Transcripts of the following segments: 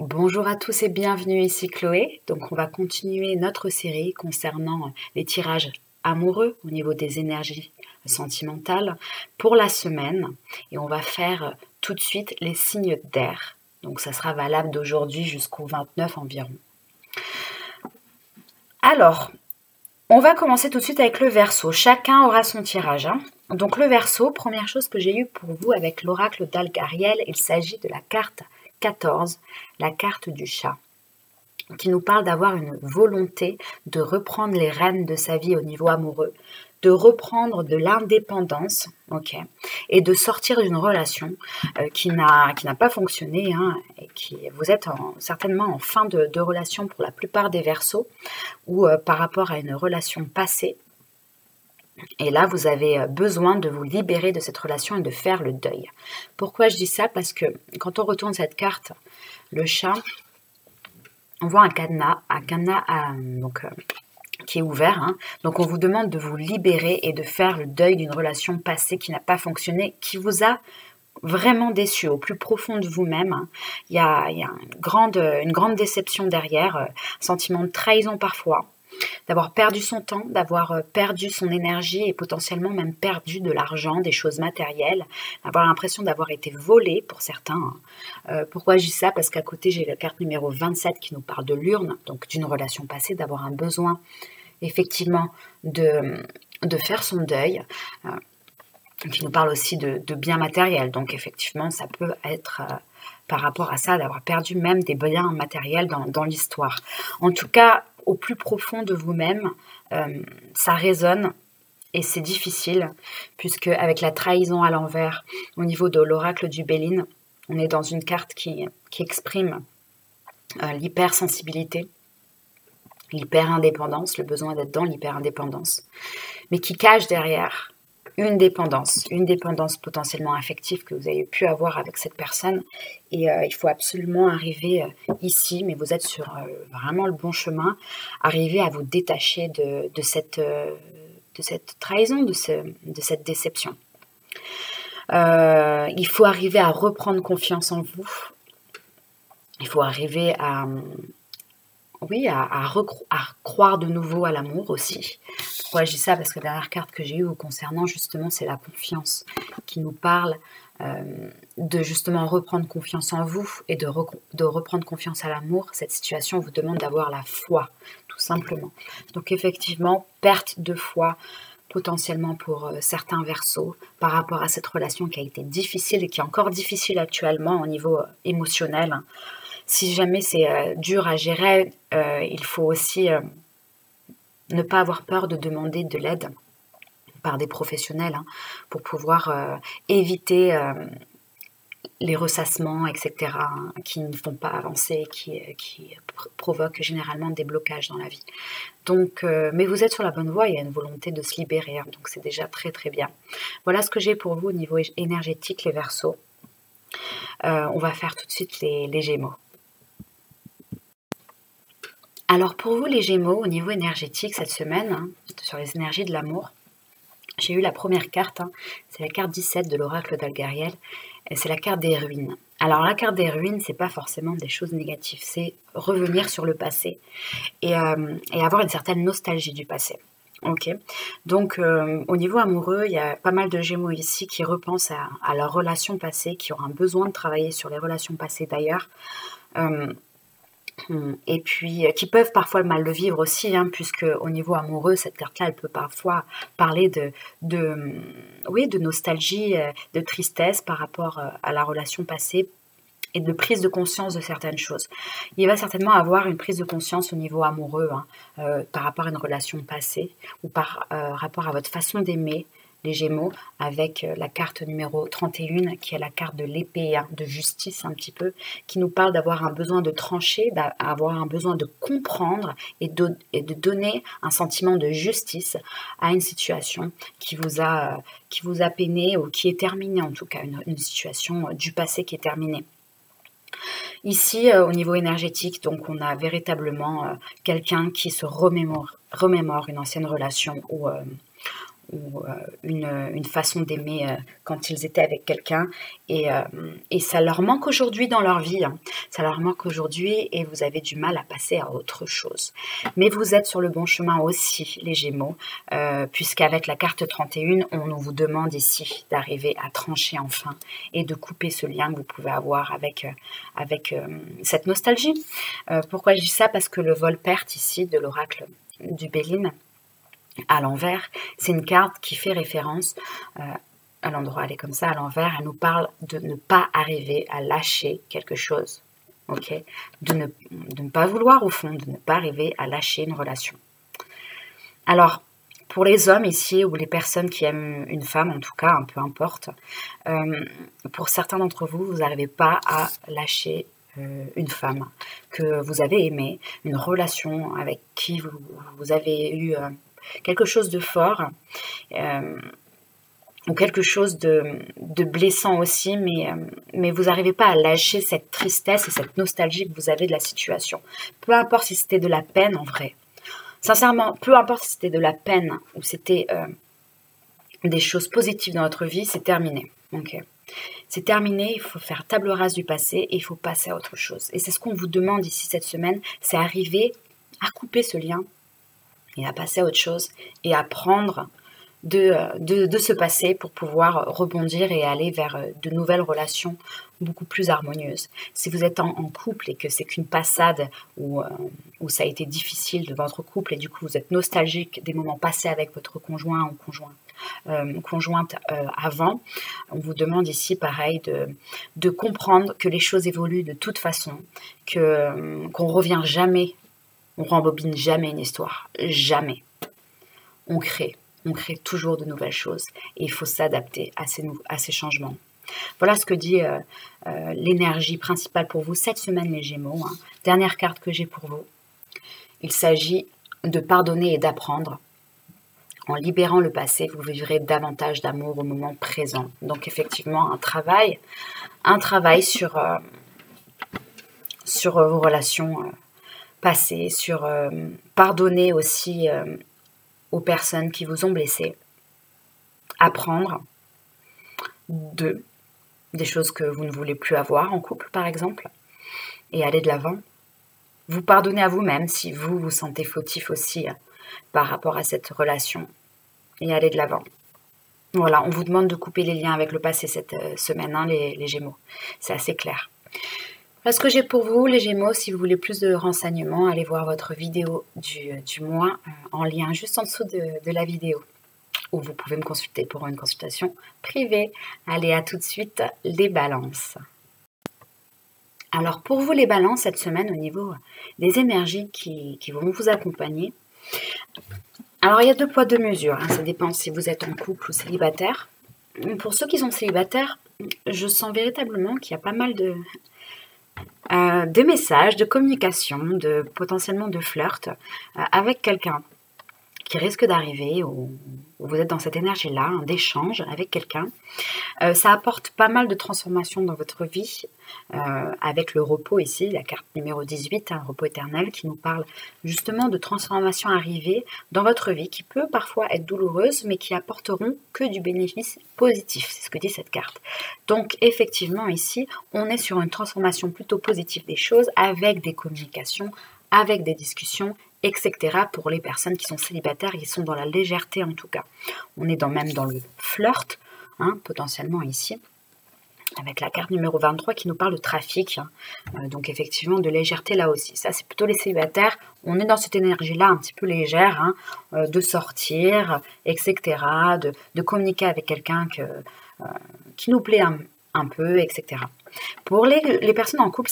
Bonjour à tous et bienvenue, ici Chloé. Donc on va continuer notre série concernant les tirages amoureux au niveau des énergies sentimentales pour la semaine. Et on va faire tout de suite les signes d'air. Donc ça sera valable d'aujourd'hui jusqu'au 29 environ. Alors, on va commencer tout de suite avec le Verseau. Chacun aura son tirage. Donc le Verseau, première chose que j'ai eue pour vous avec l'oracle d'Algariel, il s'agit de la carte 14, la carte du chat, qui nous parle d'avoir une volonté de reprendre les rênes de sa vie au niveau amoureux, de reprendre de l'indépendance, et de sortir d'une relation qui n'a pas fonctionné, et vous êtes certainement en fin de relation pour la plupart des Verseaux, ou par rapport à une relation passée. Et là, vous avez besoin de vous libérer de cette relation et de faire le deuil. Pourquoi je dis ça? Parce que quand on retourne cette carte, le chat, on voit un cadenas qui est ouvert. Donc, on vous demande de vous libérer et de faire le deuil d'une relation passée qui n'a pas fonctionné, qui vous a vraiment déçu au plus profond de vous-même. Il y a une grande déception derrière, un sentiment de trahison parfois, d'avoir perdu son temps, d'avoir perdu son énergie et potentiellement même perdu de l'argent, des choses matérielles, avoir l'impression d'avoir été volé pour certains. Pourquoi je dis ça? Parce qu'à côté, j'ai la carte numéro 27 qui nous parle de l'urne, donc d'une relation passée, d'avoir un besoin effectivement de faire son deuil, qui nous parle aussi de biens matériels. Donc effectivement, ça peut être par rapport à ça, d'avoir perdu même des biens matériels dans l'histoire. En tout cas, au plus profond de vous-même, ça résonne et c'est difficile, puisque avec la trahison à l'envers, au niveau de l'oracle du Béline, on est dans une carte qui exprime l'hypersensibilité, l'hyper-indépendance, le besoin d'être dans l'hyper-indépendance, mais qui cache derrière une dépendance potentiellement affective que vous avez pu avoir avec cette personne. Et il faut absolument arriver ici, mais vous êtes sur vraiment le bon chemin, arriver à vous détacher de cette trahison, de cette déception. Il faut arriver à reprendre confiance en vous. Il faut arriver à croire de nouveau à l'amour aussi. Pourquoi je dis ça? Parce que la dernière carte que j'ai eue concernant justement, c'est la confiance qui nous parle de justement reprendre confiance en vous et de reprendre confiance à l'amour. Cette situation vous demande d'avoir la foi, tout simplement. Donc effectivement, perte de foi potentiellement pour certains Verseaux par rapport à cette relation qui a été difficile et qui est encore difficile actuellement au niveau émotionnel. Si jamais c'est dur à gérer, il faut aussi ne pas avoir peur de demander de l'aide par des professionnels pour pouvoir éviter les ressassements, etc., qui ne font pas avancer, qui provoquent généralement des blocages dans la vie. Donc, mais vous êtes sur la bonne voie, il y a une volonté de se libérer, donc c'est déjà très très bien. Voilà ce que j'ai pour vous au niveau énergétique, les Verseaux. On va faire tout de suite les Gémeaux. Alors pour vous les Gémeaux, au niveau énergétique cette semaine, sur les énergies de l'amour, j'ai eu la première carte, c'est la carte 17 de l'oracle d'Algariel, et c'est la carte des ruines. Alors la carte des ruines, c'est pas forcément des choses négatives, c'est revenir sur le passé et avoir une certaine nostalgie du passé. Donc au niveau amoureux, il y a pas mal de Gémeaux ici qui repensent à leurs relations passées, qui ont un besoin de travailler sur les relations passées d'ailleurs. Et puis qui peuvent parfois mal le vivre aussi, puisque au niveau amoureux, cette carte-là, elle peut parfois parler de nostalgie, de tristesse par rapport à la relation passée et de prise de conscience de certaines choses. Il va certainement avoir une prise de conscience au niveau amoureux par rapport à une relation passée ou par rapport à votre façon d'aimer, les Gémeaux, avec la carte numéro 31 qui est la carte de l'épée, de justice un petit peu, qui nous parle d'avoir un besoin de trancher, d'avoir un besoin de comprendre et de donner un sentiment de justice à une situation qui vous a peiné ou qui est terminée, en tout cas une situation du passé qui est terminée. Ici, au niveau énergétique, donc on a véritablement quelqu'un qui se remémore une ancienne relation ou une façon d'aimer quand ils étaient avec quelqu'un et ça leur manque aujourd'hui dans leur vie, hein. Ça leur manque aujourd'hui et vous avez du mal à passer à autre chose. Mais vous êtes sur le bon chemin aussi, les Gémeaux, puisqu'avec la carte 31, on vous demande ici d'arriver à trancher enfin et de couper ce lien que vous pouvez avoir avec cette nostalgie. Pourquoi je dis ça? Parce que le vol-perte ici de l'oracle du Béline à l'envers, c'est une carte qui fait référence à l'endroit, elle est comme ça à l'envers, elle nous parle de ne pas arriver à lâcher quelque chose, ok, de ne pas vouloir au fond, de ne pas arriver à lâcher une relation. Alors, pour les hommes ici, ou les personnes qui aiment une femme, en tout cas, peu importe, pour certains d'entre vous, vous n'arrivez pas à lâcher une femme que vous avez aimée, une relation avec qui vous avez eu quelque chose de fort, ou quelque chose de blessant aussi, mais vous n'arrivez pas à lâcher cette tristesse et cette nostalgie que vous avez de la situation. Peu importe si c'était de la peine en vrai. Sincèrement, peu importe si c'était de la peine ou c'était des choses positives dans votre vie, c'est terminé. Okay. C'est terminé, il faut faire table rase du passé et il faut passer à autre chose. Et c'est ce qu'on vous demande ici cette semaine, c'est arriver à couper ce lien et à passer à autre chose et à prendre de ce passé pour pouvoir rebondir et aller vers de nouvelles relations beaucoup plus harmonieuses. Si vous êtes en couple et que c'est qu'une passade où ça a été difficile de votre couple et du coup vous êtes nostalgique des moments passés avec votre conjoint ou conjointe avant, on vous demande ici pareil de comprendre que les choses évoluent de toute façon, qu'on revient jamais, on rembobine jamais une histoire, jamais. On crée toujours de nouvelles choses et il faut s'adapter à ces changements. Voilà ce que dit l'énergie principale pour vous cette semaine, les Gémeaux, hein. Dernière carte que j'ai pour vous. Il s'agit de pardonner et d'apprendre. En libérant le passé, vous vivrez davantage d'amour au moment présent. Donc effectivement, un travail sur vos relations passées, sur pardonner aussi aux personnes qui vous ont blessé, apprendre des choses que vous ne voulez plus avoir en couple par exemple, et aller de l'avant. Vous pardonnez à vous-même si vous vous sentez fautif aussi par rapport à cette relation, et aller de l'avant. Voilà, on vous demande de couper les liens avec le passé cette semaine, hein, les Gémeaux. C'est assez clair. Voilà ce que j'ai pour vous, les Gémeaux. Si vous voulez plus de renseignements, allez voir votre vidéo du mois en lien juste en dessous de la vidéo. Ou vous pouvez me consulter pour une consultation privée. Allez, à tout de suite, les balances. Alors, pour vous, les balances, cette semaine, au niveau des énergies qui vont vous accompagner, alors il y a 2 poids 2 mesures, hein, ça dépend si vous êtes en couple ou célibataire. Pour ceux qui sont célibataires, je sens véritablement qu'il y a pas mal de messages, de communication, potentiellement de flirt avec quelqu'un qui risque d'arriver, ou vous êtes dans cette énergie-là, d'échange avec quelqu'un. Ça apporte pas mal de transformations dans votre vie, avec le repos ici, la carte numéro 18, repos éternel, qui nous parle justement de transformations arrivées dans votre vie, qui peut parfois être douloureuses, mais qui apporteront que du bénéfice positif, c'est ce que dit cette carte. Donc effectivement ici, on est sur une transformation plutôt positive des choses, avec des communications, avec des discussions, etc. pour les personnes qui sont célibataires, qui sont dans la légèreté en tout cas. On est même dans le flirt, hein, potentiellement ici, avec la carte numéro 23 qui nous parle de trafic, hein. Donc effectivement de légèreté là aussi. Ça c'est plutôt les célibataires, on est dans cette énergie-là un petit peu légère, hein, de sortir, etc., de communiquer avec quelqu'un qui nous plaît un peu, etc. Pour les personnes en couple,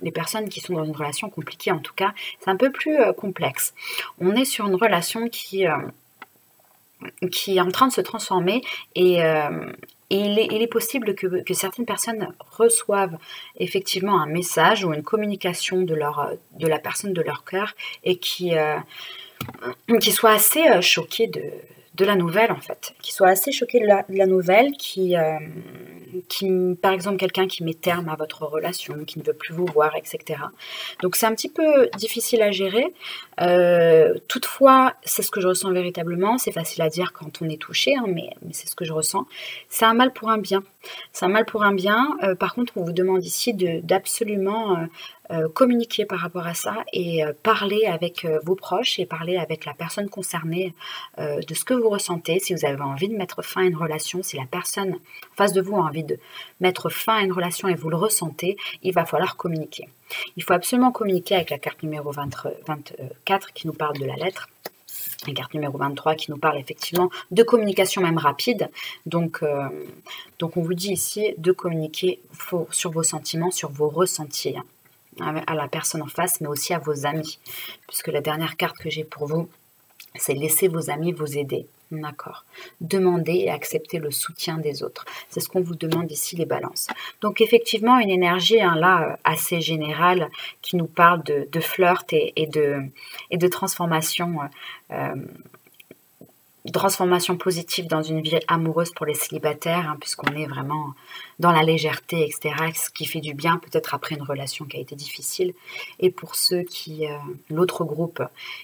les personnes qui sont dans une relation compliquée en tout cas, c'est un peu plus complexe. On est sur une relation qui est en train de se transformer et il est possible que certaines personnes reçoivent effectivement un message ou une communication de la personne de leur cœur et qui soient assez choquées de la nouvelle en fait, qui soit assez choqué de la nouvelle, qui par exemple quelqu'un qui met terme à votre relation, qui ne veut plus vous voir, etc. Donc c'est un petit peu difficile à gérer. Toutefois, c'est ce que je ressens véritablement. C'est facile à dire quand on est touché, hein, mais c'est ce que je ressens. C'est un mal pour un bien. C'est un mal pour un bien. Par contre, on vous demande ici d'absolument communiquer par rapport à ça et parler avec vos proches et parler avec la personne concernée de ce que vous ressentez. Si vous avez envie de mettre fin à une relation, si la personne en face de vous a envie de mettre fin à une relation et vous le ressentez, il va falloir communiquer. Il faut absolument communiquer avec la carte numéro 24 qui nous parle de la lettre. La carte numéro 23 qui nous parle effectivement de communication même rapide. Donc on vous dit ici de communiquer sur vos sentiments, sur vos ressentis, hein, à la personne en face, mais aussi à vos amis. Puisque la dernière carte que j'ai pour vous, c'est laisser vos amis vous aider. D'accord. Demandez et acceptez le soutien des autres. C'est ce qu'on vous demande ici, les balances. Donc effectivement, une énergie là assez générale qui nous parle de flirt et de transformation, transformation positive dans une vie amoureuse pour les célibataires, hein, puisqu'on est vraiment dans la légèreté, etc., ce qui fait du bien peut-être après une relation qui a été difficile. Et pour ceux qui, l'autre groupe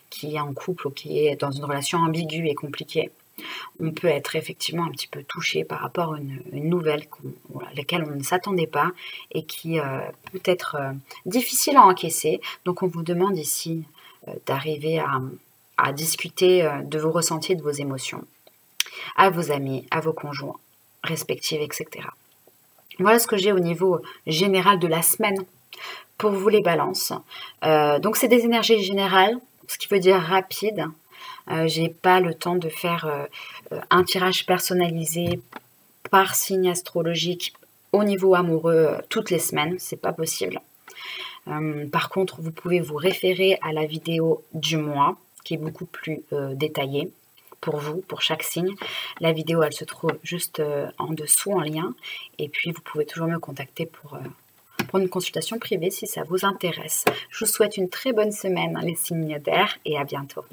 qui est en couple ou qui est dans une relation ambiguë et compliquée, on peut être effectivement un petit peu touché par rapport à une nouvelle à laquelle on ne s'attendait pas et qui peut être difficile à encaisser. Donc on vous demande ici d'arriver à discuter de vos ressentis et de vos émotions à vos amis, à vos conjoints respectifs, etc. Voilà ce que j'ai au niveau général de la semaine pour vous les balances. Donc c'est des énergies générales, ce qui veut dire rapide. J'ai pas le temps de faire un tirage personnalisé par signe astrologique au niveau amoureux toutes les semaines, c'est pas possible. Par contre, vous pouvez vous référer à la vidéo du mois qui est beaucoup plus détaillée pour vous, pour chaque signe. La vidéo, elle se trouve juste en dessous en lien. Et puis, vous pouvez toujours me contacter pour prendre une consultation privée si ça vous intéresse. Je vous souhaite une très bonne semaine, les signes d'air, et à bientôt.